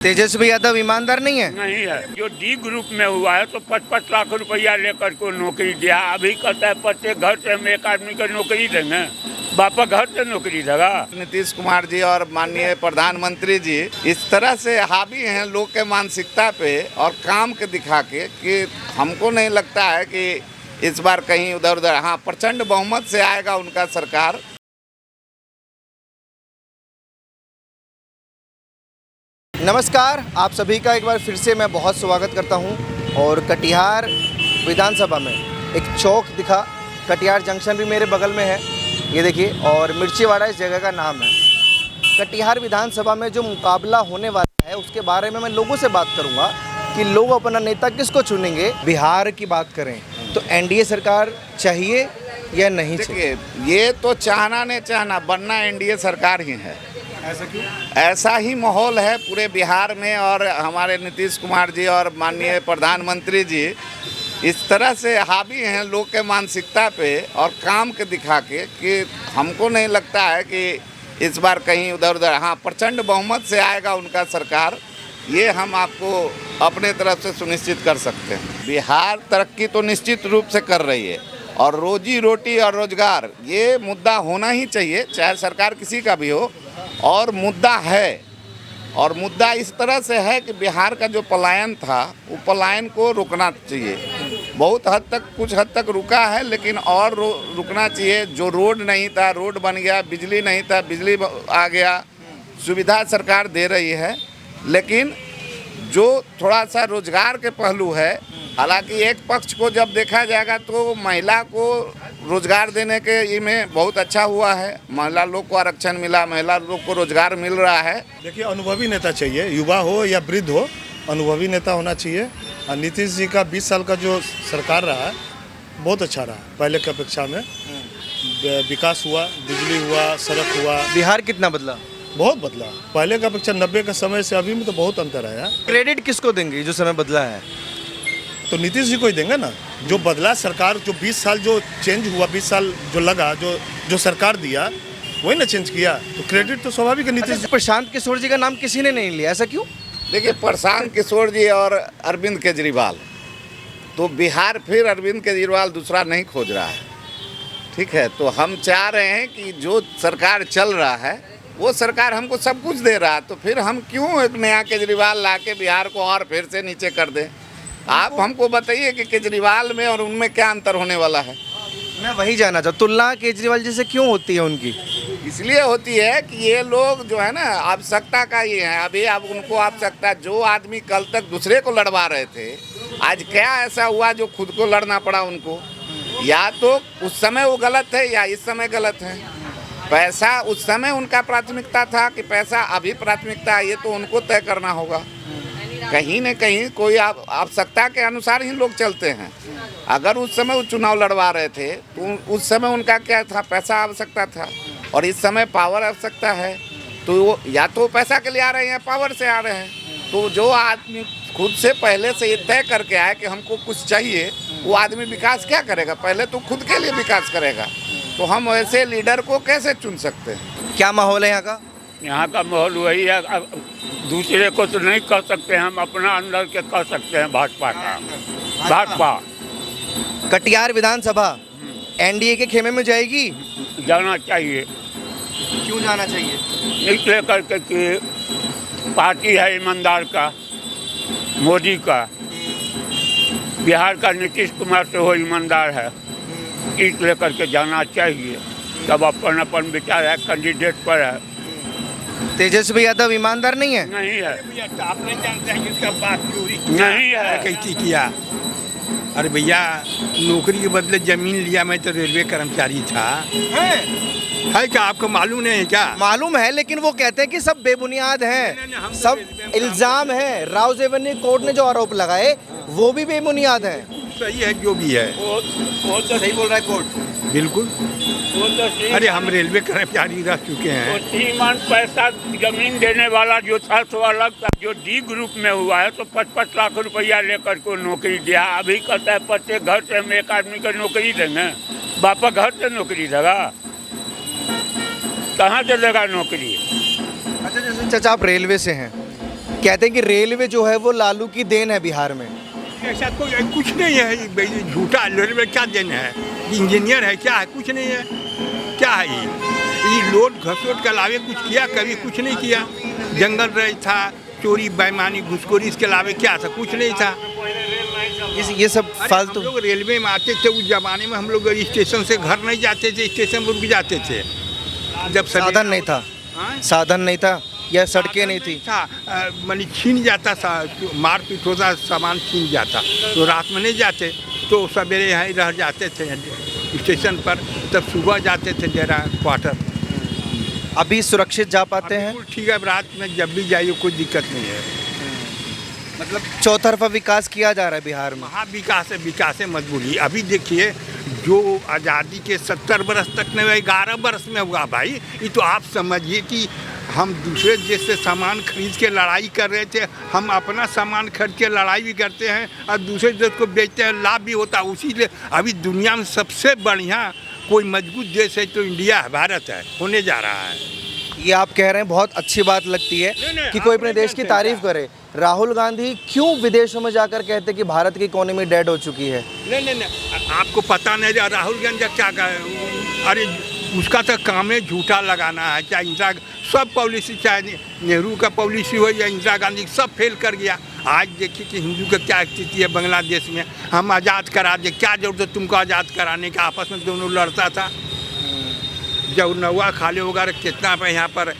तेजस्वी यादव ईमानदार नहीं है? नहीं है। जो डी ग्रुप में हुआ है तो 55 लाख रुपया लेकर को नौकरी दिया। अभी कहता है प्रत्येक घर से हम एक आदमी को नौकरी देंगे। बापा घर से नौकरी देगा। नीतीश कुमार जी और माननीय प्रधानमंत्री जी इस तरह से हावी हैं लोग के मानसिकता पे और काम के दिखा के कि हमको नहीं लगता है कि इस बार कहीं उधर उधर, हाँ, प्रचंड बहुमत से आएगा उनका सरकार। नमस्कार, आप सभी का एक बार फिर से मैं बहुत स्वागत करता हूं। और कटिहार विधानसभा में एक चौक दिखा, कटिहार जंक्शन भी मेरे बगल में है, ये देखिए, और मिर्चीवाड़ा इस जगह का नाम है। कटिहार विधानसभा में जो मुकाबला होने वाला है उसके बारे में मैं लोगों से बात करूंगा कि लोग अपना नेता किसको चुनेंगे। बिहार की बात करें तो एनडीए सरकार चाहिए या नहीं चाहिए? ये तो चाहना नहीं चाहना, बनना एनडीए सरकार ही है। ऐसा क्यों? ऐसा ही माहौल है पूरे बिहार में और हमारे नीतीश कुमार जी और माननीय प्रधानमंत्री जी इस तरह से हावी हैं लोग के मानसिकता पे और काम के दिखा के कि हमको नहीं लगता है कि इस बार कहीं उधर उधर, हाँ, प्रचंड बहुमत से आएगा उनका सरकार। ये हम आपको अपने तरफ से सुनिश्चित कर सकते हैं। बिहार तरक्की तो निश्चित रूप से कर रही है और रोजी रोटी और रोजगार ये मुद्दा होना ही चाहिए, चाहे सरकार किसी का भी हो। और मुद्दा है, और मुद्दा इस तरह से है कि बिहार का जो पलायन था वो पलायन को रुकना चाहिए। बहुत हद तक, कुछ हद तक रुका है, लेकिन और रुकना चाहिए। जो रोड नहीं था रोड बन गया, बिजली नहीं था बिजली आ गया, सुविधा सरकार दे रही है। लेकिन जो थोड़ा सा रोजगार के पहलू है, हालांकि एक पक्ष को जब देखा जाएगा तो महिला को रोजगार देने के में बहुत अच्छा हुआ है। महिला लोग को आरक्षण मिला, महिला लोग को रोजगार मिल रहा है। देखिए, अनुभवी नेता चाहिए, युवा हो या वृद्ध हो, अनुभवी नेता होना चाहिए। और नीतीश जी का 20 साल का जो सरकार रहा है बहुत अच्छा रहा, पहले की अपेक्षा में विकास हुआ, बिजली हुआ, सड़क हुआ। बिहार कितना बदला? बहुत बदला, पहले की अपेक्षा 90 के समय से अभी में तो बहुत अंतर आया। क्रेडिट किसको देंगे जो समय बदला है? तो नीतीश जी को ही देंगे ना। जो बदला सरकार, जो 20 साल जो चेंज हुआ, 20 साल जो लगा, जो सरकार दिया वही ना चेंज किया, तो क्रेडिट तो स्वाभाविक है नीतीश जी। प्रशांत किशोर जी का नाम किसी ने नहीं लिया, ऐसा क्यों? देखिए, प्रशांत किशोर जी और अरविंद केजरीवाल, तो बिहार फिर अरविंद केजरीवाल दूसरा नहीं खोज रहा है। ठीक है, तो हम चाह रहे हैं कि जो सरकार चल रहा है वो सरकार हमको सब कुछ दे रहा है, तो फिर हम क्यों एक नया केजरीवाल ला के बिहार को और फिर से नीचे कर दें? आप हमको बताइए कि केजरीवाल में और उनमें क्या अंतर होने वाला है। मैं वही जानना चाहता, तुलना केजरीवाल जी से क्यों होती है उनकी? इसलिए होती है कि ये लोग जो है ना आवश्यकता का ये है। अभी अब उनको आवश्यकता, जो आदमी कल तक दूसरे को लड़वा रहे थे, आज क्या ऐसा हुआ जो खुद को लड़ना पड़ा उनको? या तो उस समय वो गलत है या इस समय गलत है। पैसा उस समय उनका प्राथमिकता था कि पैसा अभी प्राथमिकता है, ये तो उनको तय करना होगा। कहीं न कहीं कोई आवश्यकता के अनुसार ही लोग चलते हैं। अगर उस समय वो चुनाव लड़वा रहे थे तो उस समय उनका क्या था? पैसा आवश्यकता था, और इस समय पावर आवश्यकता है। तो वो या तो पैसा के लिए आ रहे हैं, पावर से आ रहे हैं। तो जो आदमी खुद से पहले से ये तय करके आए कि हमको कुछ चाहिए, वो आदमी विकास क्या करेगा? पहले तो खुद के लिए विकास करेगा। तो हम ऐसे लीडर को कैसे चुन सकते हैं? क्या माहौल है यहाँ का? यहाँ का माहौल वही है। अब दूसरे को तो नहीं कह सकते, हम अपना अंदर के कह सकते हैं। भाजपा का, भाजपा कटिहार विधानसभा एनडीए के खेमे में जाएगी? जाना चाहिए। क्यों जाना चाहिए? इसलिए करके कि पार्टी है ईमानदार का, मोदी का। बिहार का नीतीश कुमार से वो ईमानदार है, इसलिए करके जाना चाहिए। तब अपन अपन विचार है, कैंडिडेट पर है। तेजस्वी यादव ईमानदार नहीं है? नहीं है। आप नहीं जानते हैं कि इसका बात चोरी नहीं है। कैसी किया? अरे भैया, नौकरी के बदले जमीन लिया। मैं तो रेलवे कर्मचारी था। है क्या आपको मालूम नहीं है क्या? मालूम है, लेकिन वो कहते हैं कि सब बेबुनियाद हैं, सब इल्जाम है। रावजेवनी कोर्ट ने जो आरोप लगाए वो भी बेबुनियाद हैं। सही है, जो भी है वो तो सही बोल रहा है कोर्ट, बिल्कुल। वो तो अरे हम रेलवे कर्मचारी रह चुके हैं। तीन पैसा जमीन देने वाला जो था सो अलग था। जो डी ग्रुप में हुआ है तो 55 लाख रुपया लेकर को नौकरी दिया। अभी कहता है प्रत्येक घर से हम एक आदमी को नौकरी देंगे। बापा घर से नौकरी देगा, कहाँ से देगा नौकरी? अच्छा, जैसे चाचा आप रेलवे से हैं, कहते हैं कि रेलवे जो है वो लालू की देन है बिहार में। ऐसा कोई कुछ नहीं है, ये झूठा रेलवे क्या देना है, इंजीनियर है क्या है, कुछ नहीं है, क्या है ये लोड घसोट के अलावे कुछ किया, कभी कुछ नहीं किया। जंगल रही था, चोरी बेईमानी घुसखोरी, इसके अलावा क्या था, कुछ नहीं था। ये सब फालतू। हम लोग रेलवे में आते थे उस जमाने में, हम लोग स्टेशन से घर नहीं जाते थे, स्टेशन पर रुक जाते थे। जब साधन नहीं था, साधन नहीं था या सड़कें नहीं थी, था मानी छीन जाता था, मारपीट होता, सामान छीन जाता, तो रात में नहीं जाते, तो सवेरे यहाँ ही रह जाते थे स्टेशन पर, तब सुबह जाते थे डेरा क्वार्टर। अभी सुरक्षित जा पाते हैं? ठीक है, रात में जब भी जाइए कोई दिक्कत नहीं है। मतलब चौतरफा विकास किया जा रहा है बिहार में। महा विकास है, विकास है मजबूरी। अभी देखिए जो आज़ादी के 70 बरस तक में 11 बरस में हुआ भाई, ये तो आप समझिए कि हम दूसरे देश से सामान खरीद के लड़ाई कर रहे थे, हम अपना सामान खरीद के लड़ाई भी करते हैं और दूसरे देश को बेचते हैं, लाभ भी होता है। उसी लिए अभी दुनिया में सबसे बढ़िया कोई मजबूत देश है तो इंडिया है, भारत है, होने जा रहा है। ये आप कह रहे हैं, बहुत अच्छी बात लगती है कि कोई अपने देश की तारीफ करे। राहुल गांधी क्यों विदेशों में जाकर कहते कि भारत की इकोनॉमी डेड हो चुकी है? नहीं, आपको पता नहीं, राहुल गांधी क्या कहा, अरे उसका तो काम है झूठा लगाना है। चाहे इंदिरा सब पॉलिसी, चाहे नेहरू का पॉलिसी हो या इंदिरा गांधी, सब फेल कर गया। आज देखिए कि हिंदू का क्या स्थिति है बांग्लादेश में, हम आज़ाद करा दे, क्या जरूरत है तुमको आज़ाद कराने का, आपस में दोनों लड़ता था। जब नवा खाली वगैरह कितना पे यहाँ पर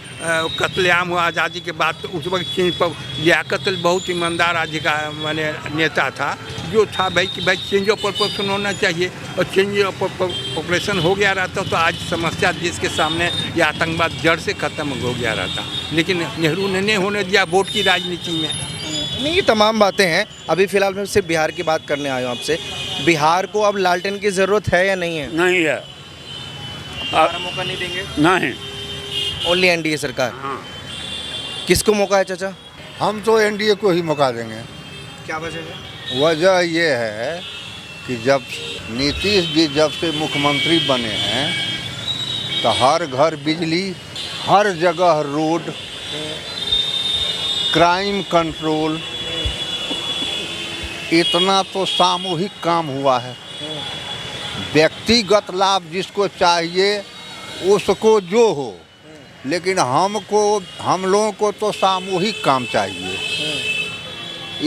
कत्लेआम हुआ आज़ादी के बाद, तो उस वक्त चीन पर लियाकत बहुत ईमानदार अधिकार माने नेता था, जो था भाई कि भाई चेंज ऑफ पॉपुलेशन होना चाहिए, और चेंज ऑफ पॉपुलेशन हो गया रहता तो आज समस्या देश के सामने या आतंकवाद जड़ से ख़त्म हो गया रहता। लेकिन नेहरू ने नहीं होने दिया वोट की राजनीति में। नहीं, ये तमाम बातें हैं। अभी फिलहाल मैं सिर्फ बिहार की बात करने आया हूँ आपसे। बिहार को अब लालटेन की ज़रूरत है या नहीं है? नहीं है, मौका नहीं देंगे? नहीं। ओनली एनडीए सरकार। हाँ। किसको मौका है चाचा? हम तो एनडीए को ही मौका देंगे। क्या वजह है? वजह ये है कि जब नीतीश जी जब से मुख्यमंत्री बने हैं तो हर घर बिजली, हर जगह रोड, क्राइम कंट्रोल, इतना तो सामूहिक काम हुआ है। व्यक्तिगत लाभ जिसको चाहिए उसको जो हो, लेकिन हम लोगों को तो सामूहिक काम चाहिए,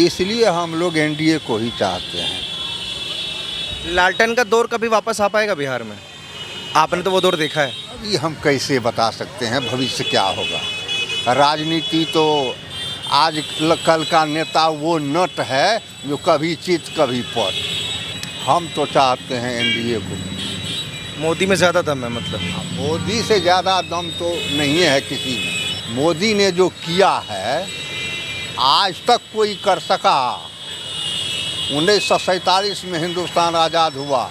इसलिए हम लोग एनडीए को ही चाहते हैं। लालटेन का दौर कभी वापस आ पाएगा बिहार में? आपने तो वो दौर देखा है। अभी हम कैसे बता सकते हैं भविष्य क्या होगा। राजनीति तो आज कल का नेता वो नट है जो कभी चित कभी पट। हम तो चाहते हैं एनडीए को। मोदी में ज़्यादा दम है मतलब? मोदी से ज़्यादा दम तो नहीं है किसी में। मोदी ने जो किया है आज तक कोई कर सका। 1947 में हिंदुस्तान आज़ाद हुआ,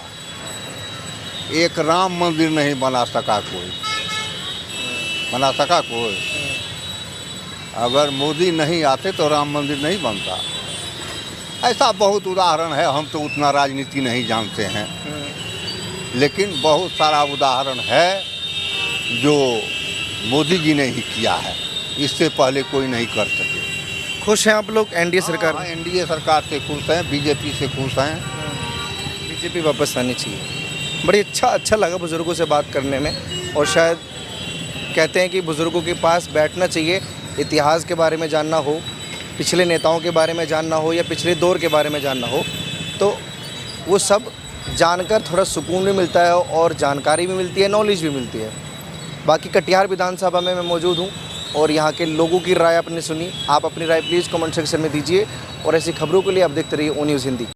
एक राम मंदिर नहीं बना सका कोई। बना सका कोई? अगर मोदी नहीं आते तो राम मंदिर नहीं बनता। ऐसा बहुत उदाहरण है, हम तो उतना राजनीति नहीं जानते हैं, लेकिन बहुत सारा उदाहरण है जो मोदी जी ने ही किया है, इससे पहले कोई नहीं कर सके। खुश हैं आप लोग एनडीए सरकार? हाँ, एनडीए सरकार से खुश हैं, बीजेपी से खुश हैं। बीजेपी वापस आनी चाहिए। बड़ी अच्छा लगा बुज़ुर्गों से बात करने में, और शायद कहते हैं कि बुज़ुर्गों के पास बैठना चाहिए, इतिहास के बारे में जानना हो, पिछले नेताओं के बारे में जानना हो या पिछले दौर के बारे में जानना हो, तो वो सब जानकर थोड़ा सुकून भी मिलता है और जानकारी भी मिलती है, नॉलेज भी मिलती है। बाकी कटिहार विधानसभा में मैं मौजूद हूँ और यहाँ के लोगों की राय आपने सुनी। आप अपनी राय प्लीज़ कमेंट सेक्शन में दीजिए, और ऐसी खबरों के लिए आप देखते रहिए ओ न्यूज़ हिंदी।